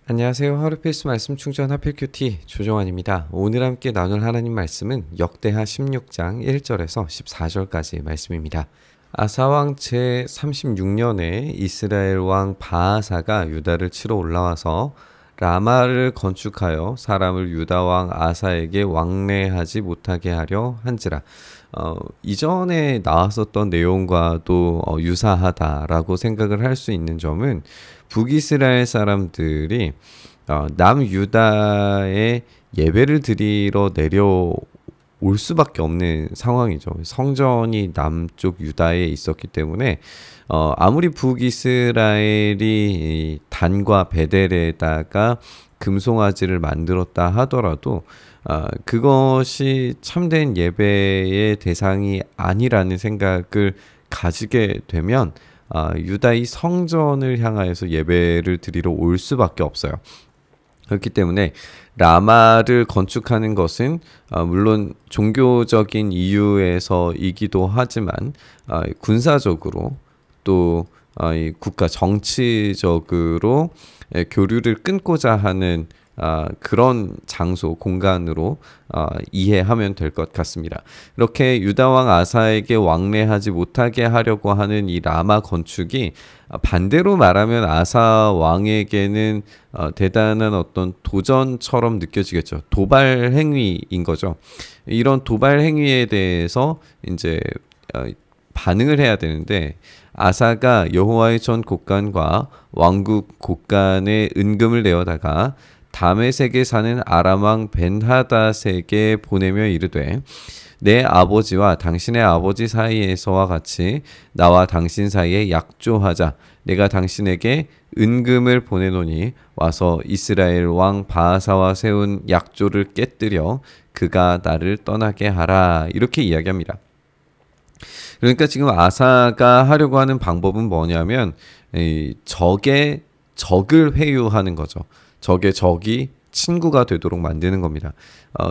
안녕하세요. 하루 필수 말씀 충전 하필 큐티 조정환입니다. 오늘 함께 나눌 하나님 말씀은 역대하 16장 1절에서 14절까지 말씀입니다. 아사왕 제36년에 이스라엘 왕 바아사가 유다를 치러 올라와서 라마를 건축하여 사람을 유다 왕 아사에게 왕래하지 못하게 하려 한지라. 이전에 나왔었던 내용과도 유사하다라고 생각을 할 수 있는 점은 북이스라엘 사람들이 남유다에 예배를 드리러 내려올 수밖에 없는 상황이죠. 성전이 남쪽 유다에 있었기 때문에 아무리 북이스라엘이 단과 베델에다가 금송아지를 만들었다 하더라도 그것이 참된 예배의 대상이 아니라는 생각을 가지게 되면 유다의 성전을 향하여서 예배를 드리러 올 수밖에 없어요. 그렇기 때문에 라마를 건축하는 것은 물론 종교적인 이유에서이기도 하지만 군사적으로 또 국가 정치적으로 교류를 끊고자 하는 그런 장소, 공간으로 이해하면 될 것 같습니다. 이렇게 유다왕 아사에게 왕래하지 못하게 하려고 하는 이 라마 건축이 반대로 말하면 아사 왕에게는 대단한 어떤 도전처럼 느껴지겠죠. 도발 행위인 거죠. 이런 도발 행위에 대해서 이제 반응을 해야 되는데 아사가 여호와의 전 곳간과 왕국 곳간에 은금을 내어다가 다메섹에 사는 아람 왕 벤하닷에게 보내며 이르되 내 아버지와 당신의 아버지 사이에서와 같이 나와 당신 사이에 약조하자. 내가 당신에게 은금을 보내노니 와서 이스라엘 왕 바아사와 세운 약조를 깨뜨려 그가 나를 떠나게 하라. 이렇게 이야기합니다. 그러니까 지금 아사가 하려고 하는 방법은 뭐냐면 적의 적을 회유하는 거죠. 적의 적이 친구가 되도록 만드는 겁니다.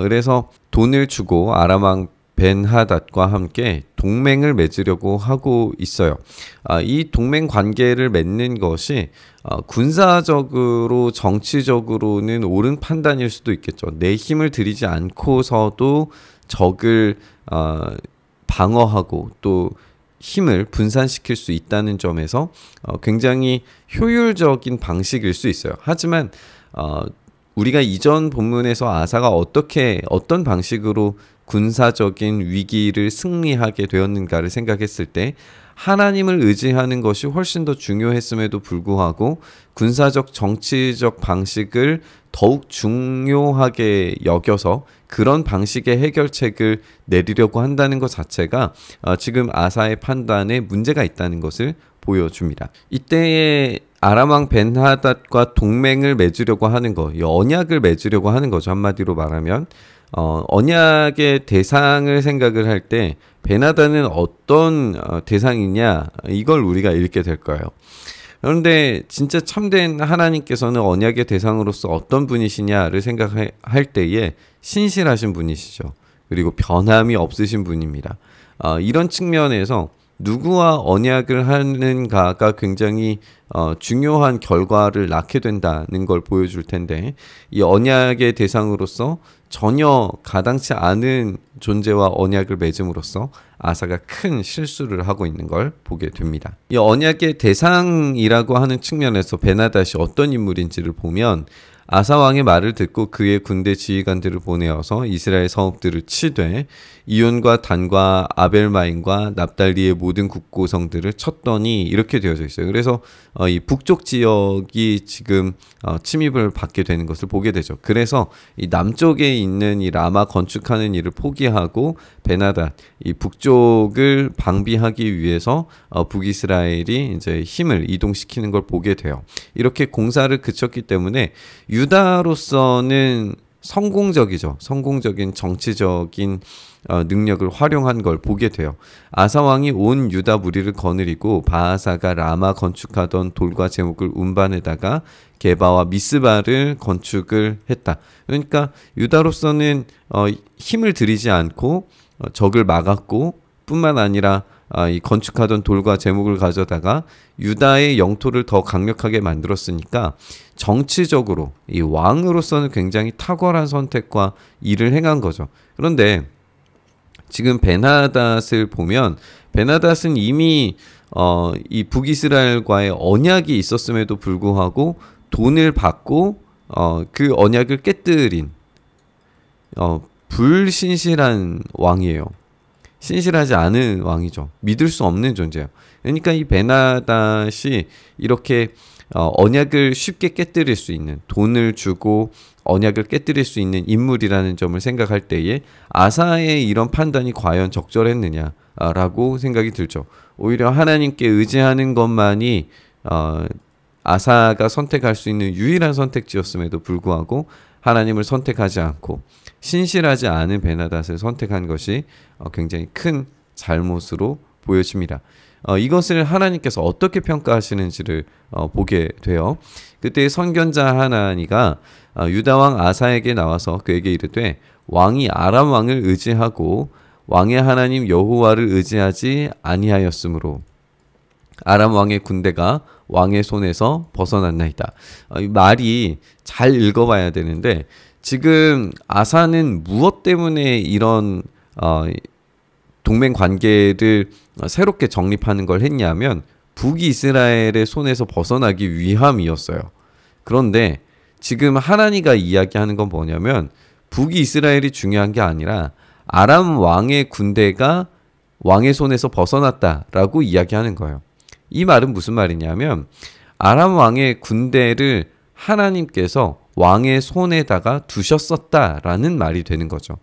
그래서 돈을 주고 아람 왕 벤하닷과 함께 동맹을 맺으려고 하고 있어요. 이 동맹 관계를 맺는 것이 군사적으로 정치적으로는 옳은 판단일 수도 있겠죠. 내 힘을 들이지 않고서도 적을 방어하고 또 힘을 분산시킬 수 있다는 점에서 굉장히 효율적인 방식일 수 있어요. 하지만 우리가 이전 본문에서 아사가 어떤 방식으로 군사적인 위기를 승리하게 되었는가를 생각했을 때 하나님을 의지하는 것이 훨씬 더 중요했음에도 불구하고 군사적 정치적 방식을 더욱 중요하게 여겨서 그런 방식의 해결책을 내리려고 한다는 것 자체가 지금 아사의 판단에 문제가 있다는 것을 보여줍니다. 이때에 아람 왕 벤하닷과 동맹을 맺으려고 하는 거, 언약을 맺으려고 하는 거죠. 한마디로 말하면 언약의 대상을 생각을 할 때 벤하닷은 어떤 대상이냐 이걸 우리가 읽게 될 거예요. 그런데 진짜 참된 하나님께서는 언약의 대상으로서 어떤 분이시냐를 생각할 때에 신실하신 분이시죠. 그리고 변함이 없으신 분입니다. 이런 측면에서 누구와 언약을 하는가가 굉장히 중요한 결과를 낳게 된다는 걸 보여줄 텐데 이 언약의 대상으로서 전혀 가당치 않은 존재와 언약을 맺음으로써 아사가 큰 실수를 하고 있는 걸 보게 됩니다. 이 언약의 대상이라고 하는 측면에서 벤하닷이 어떤 인물인지를 보면 아사 왕의 말을 듣고 그의 군대 지휘관들을 보내어서 이스라엘 성읍들을 치되 이온과 단과 아벨마임과 납달리의 모든 국고성들을 쳤더니 이렇게 되어져 있어요. 그래서 이 북쪽 지역이 지금 침입을 받게 되는 것을 보게 되죠. 그래서 이 남쪽에 있는 이 라마 건축하는 일을 포기하고 벤하닷 이 북쪽을 방비하기 위해서 북이스라엘이 이제 힘을 이동시키는 걸 보게 돼요. 이렇게 공사를 그쳤기 때문에 유다로서는 성공적이죠. 성공적인 정치적인 능력을 활용한 걸 보게 돼요. 아사 왕이 온 유다 무리를 거느리고 바아사가 라마 건축하던 돌과 제목을 운반에다가 게바와 미스바를 건축을 했다. 그러니까 유다로서는 힘을 들이지 않고 적을 막았고 뿐만 아니라 이 건축하던 돌과 제목을 가져다가 유다의 영토를 더 강력하게 만들었으니까 정치적으로 이 왕으로서는 굉장히 탁월한 선택과 일을 행한 거죠. 그런데 지금 베나닷을 보면 베나닷은 이미 이 북이스라엘과의 언약이 있었음에도 불구하고 돈을 받고 그 언약을 깨뜨린 불신실한 왕이에요. 신실하지 않은 왕이죠. 믿을 수 없는 존재예요. 그러니까 이 베나닷이 이렇게 언약을 쉽게 깨뜨릴 수 있는, 돈을 주고 언약을 깨뜨릴 수 있는 인물이라는 점을 생각할 때에 아사의 이런 판단이 과연 적절했느냐라고 생각이 들죠. 오히려 하나님께 의지하는 것만이 아사가 선택할 수 있는 유일한 선택지였음에도 불구하고 하나님을 선택하지 않고 신실하지 않은 베나닷을 선택한 것이 굉장히 큰 잘못으로 보여집니다. 이것을 하나님께서 어떻게 평가하시는지를 보게 돼요. 그때 선견자 하나니가 유다 왕 아사에게 나와서 그에게 이르되 왕이 아람 왕을 의지하고 왕의 하나님 여호와를 의지하지 아니하였으므로 아람 왕의 군대가 왕의 손에서 벗어났나이다. 이 말이 잘 읽어봐야 되는데 지금 아사는 무엇 때문에 이런 동맹 관계를 새롭게 정립하는 걸 했냐면 북이스라엘의 손에서 벗어나기 위함이었어요. 그런데 지금 하나니가 이야기하는 건 뭐냐면 북이스라엘이 중요한 게 아니라 아람 왕의 군대가 왕의 손에서 벗어났다라고 이야기하는 거예요. 이 말은 무슨 말이냐면 아람 왕의 군대를 하나님께서 왕의 손에다가 두셨었다라는 말이 되는 거죠.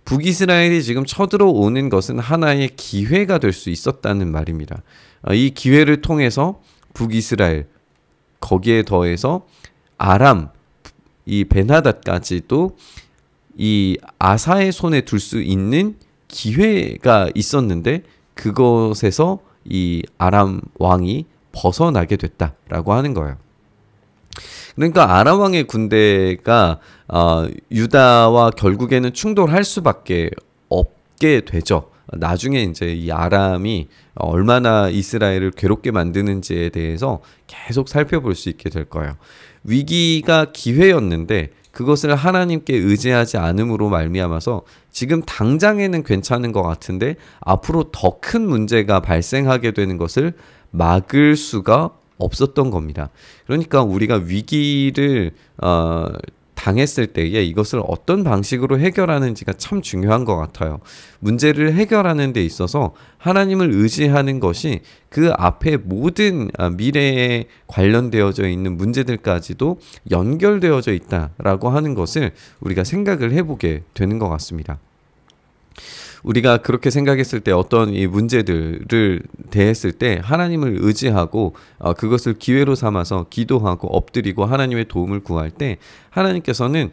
북이스라엘이 지금 쳐들어오는 것은 하나의 기회가 될 수 있었다는 말입니다. 이 기회를 통해서 북이스라엘, 거기에 더해서 아람, 이 베나닷까지도 이 아사의 손에 둘 수 있는 기회가 있었는데 그것에서 이 아람 왕이 벗어나게 됐다라고 하는 거예요. 그러니까 아람 왕의 군대가 유다와 결국에는 충돌할 수밖에 없게 되죠. 나중에 이제 이 아람이 얼마나 이스라엘을 괴롭게 만드는지에 대해서 계속 살펴볼 수 있게 될 거예요. 위기가 기회였는데 그것을 하나님께 의지하지 않음으로 말미암아서 지금 당장에는 괜찮은 것 같은데 앞으로 더 큰 문제가 발생하게 되는 것을 막을 수가 없었던 겁니다. 그러니까 우리가 위기를 당했을 때에 이것을 어떤 방식으로 해결하는지가 참 중요한 것 같아요. 문제를 해결하는 데 있어서 하나님을 의지하는 것이 그 앞에 모든 미래에 관련되어져 있는 문제들까지도 연결되어져 있다라고 하는 것을 우리가 생각을 해보게 되는 것 같습니다. 우리가 그렇게 생각했을 때 어떤 이 문제들을 대했을 때 하나님을 의지하고 그것을 기회로 삼아서 기도하고 엎드리고 하나님의 도움을 구할 때 하나님께서는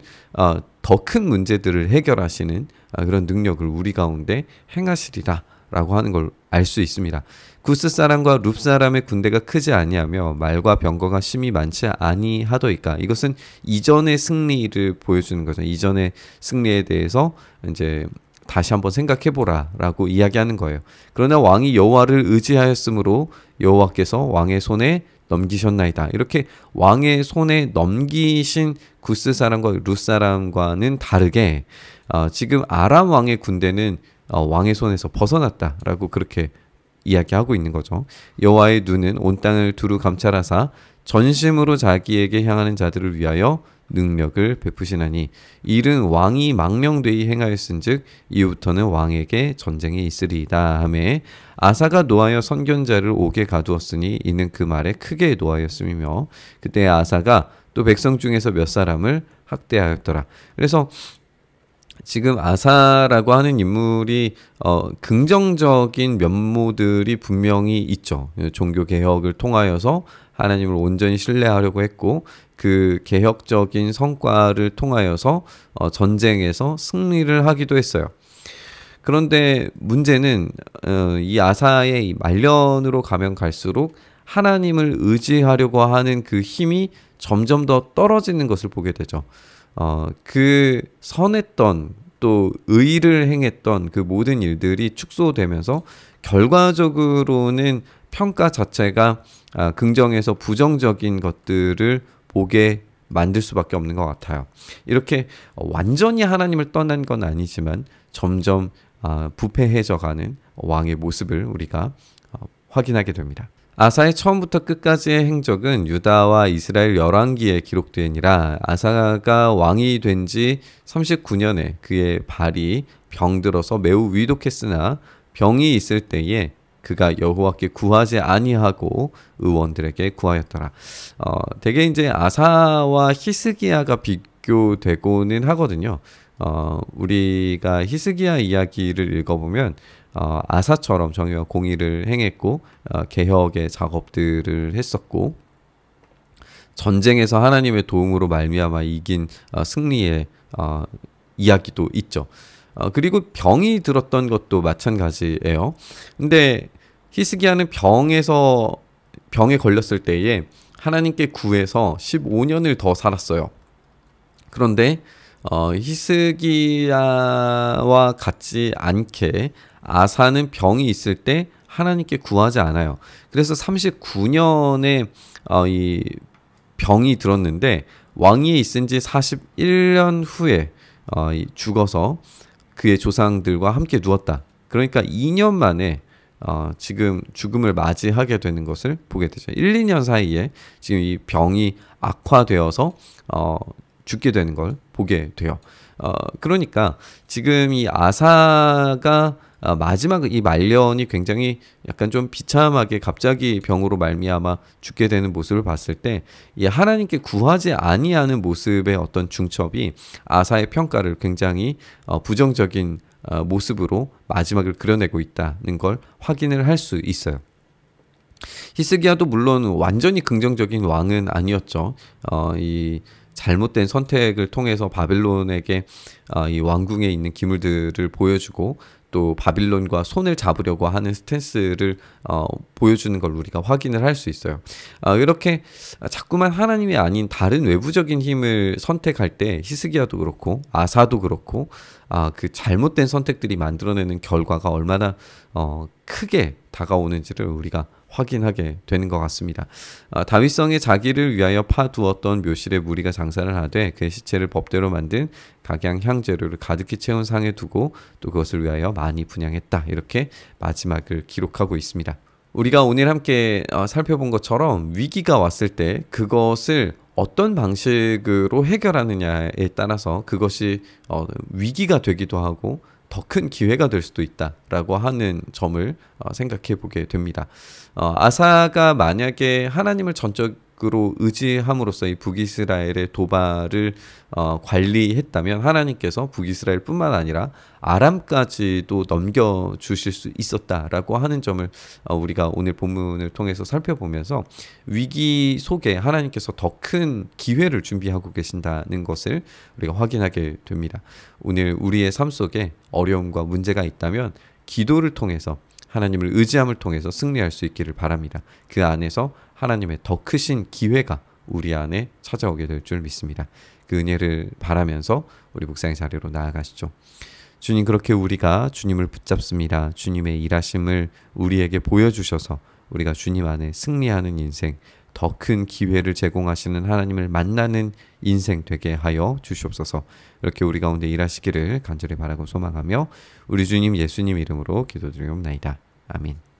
더 큰 문제들을 해결하시는 그런 능력을 우리 가운데 행하시리라 라고 하는 걸 알 수 있습니다. 구스 사람과 룹 사람의 군대가 크지 아니하며 말과 병거가 심히 많지 아니하더이까. 이것은 이전의 승리를 보여주는 거죠. 이전의 승리에 대해서 이제 다시 한번 생각해보라 라고 이야기하는 거예요. 그러나 왕이 여호와를 의지하였으므로 여호와께서 왕의 손에 넘기셨나이다. 이렇게 왕의 손에 넘기신 구스 사람과 룻 사람과는 다르게 지금 아람 왕의 군대는 왕의 손에서 벗어났다라고 그렇게 이야기하고 있는 거죠. 여호와의 눈은 온 땅을 두루 감찰하사 전심으로 자기에게 향하는 자들을 위하여 능력을 베푸시나니 이른 왕이 망령되이 행하였은즉 이후부터는 왕에게 전쟁이 있으리이다 하매 아사가 노하여 선견자를 옥에 가두었으니 이는 그 말에 크게 노하였음이며 그때 아사가 또 백성 중에서 몇 사람을 학대하였더라. 그래서 지금 아사라고 하는 인물이 긍정적인 면모들이 분명히 있죠. 종교 개혁을 통하여서 하나님을 온전히 신뢰하려고 했고 그 개혁적인 성과를 통하여서 전쟁에서 승리를 하기도 했어요. 그런데 문제는 이 아사의 이 말년으로 가면 갈수록 하나님을 의지하려고 하는 그 힘이 점점 더 떨어지는 것을 보게 되죠. 그 선했던 또 의를 행했던 그 모든 일들이 축소되면서 결과적으로는 평가 자체가 긍정에서 부정적인 것들을 보게 만들 수밖에 없는 것 같아요. 이렇게 완전히 하나님을 떠난 건 아니지만 점점 부패해져가는 왕의 모습을 우리가 확인하게 됩니다. 아사의 처음부터 끝까지의 행적은 유다와 이스라엘 열왕기에 기록되니라. 아사가 왕이 된 지 39년에 그의 발이 병들어서 매우 위독했으나 병이 있을 때에 그가 여호와께 구하지 아니하고 의원들에게 구하였더라. 되게 이제 아사와 히스기야가 비교되고는 하거든요. 우리가 히스기야 이야기를 읽어보면 아사처럼 정의와 공의를 행했고 개혁의 작업들을 했었고 전쟁에서 하나님의 도움으로 말미암아 이긴 승리의 이야기도 있죠. 그리고 병이 들었던 것도 마찬가지예요. 근데 히스기야는 병에 걸렸을 때에 하나님께 구해서 15년을 더 살았어요. 그런데 히스기야와 같지 않게 아사는 병이 있을 때 하나님께 구하지 않아요. 그래서 39년에 이 병이 들었는데 왕위에 있은 지 41년 후에 죽어서 그의 조상들과 함께 누웠다. 그러니까 2년 만에 지금 죽음을 맞이하게 되는 것을 보게 되죠. 1, 2년 사이에 지금 이 병이 악화되어서 죽게 되는 걸 보게 돼요. 그러니까 지금 이 아사가 마지막 이 말년이 굉장히 약간 좀 비참하게 갑자기 병으로 말미암아 죽게 되는 모습을 봤을 때 이 하나님께 구하지 아니하는 모습의 어떤 중첩이 아사의 평가를 굉장히 부정적인 모습으로 마지막을 그려내고 있다는 걸 확인을 할 수 있어요. 히스기야도 물론 완전히 긍정적인 왕은 아니었죠. 이 잘못된 선택을 통해서 바빌론에게 이 왕궁에 있는 기물들을 보여주고 또 바빌론과 손을 잡으려고 하는 스탠스를 보여주는 걸 우리가 확인을 할 수 있어요. 이렇게 자꾸만 하나님이 아닌 다른 외부적인 힘을 선택할 때 히스기야도 그렇고 아사도 그렇고 그 잘못된 선택들이 만들어내는 결과가 얼마나 크게 다가오는지를 우리가 확인하게 되는 것 같습니다. 다윗성에 자기를 위하여 파두었던 묘실에 무리가 장사를 하되 그의 시체를 법대로 만든 각양 향재료를 가득히 채운 상에 두고 또 그것을 위하여 많이 분향했다. 이렇게 마지막을 기록하고 있습니다. 우리가 오늘 함께 살펴본 것처럼 위기가 왔을 때 그것을 어떤 방식으로 해결하느냐에 따라서 그것이 위기가 되기도 하고 더 큰 기회가 될 수도 있다라고 하는 점을 생각해 보게 됩니다. 아사가 만약에 하나님을 전적으로 의지함으로써 이 북이스라엘의 도발을 관리했다면 하나님께서 북이스라엘뿐만 아니라 아람까지도 넘겨주실 수 있었다라고 하는 점을 우리가 오늘 본문을 통해서 살펴보면서 위기 속에 하나님께서 더 큰 기회를 준비하고 계신다는 것을 우리가 확인하게 됩니다. 오늘 우리의 삶 속에 어려움과 문제가 있다면 기도를 통해서 하나님을 의지함을 통해서 승리할 수 있기를 바랍니다. 그 안에서 하나님의 더 크신 기회가 우리 안에 찾아오게 될 줄 믿습니다. 그 은혜를 바라면서 우리 묵상의 자리로 나아가시죠. 주님, 그렇게 우리가 주님을 붙잡습니다. 주님의 일하심을 우리에게 보여주셔서 우리가 주님 안에 승리하는 인생, 더 큰 기회를 제공하시는 하나님을 만나는 인생 되게 하여 주시옵소서. 이렇게 우리 가운데 일하시기를 간절히 바라고 소망하며 우리 주님 예수님 이름으로 기도드리옵나이다. 아멘.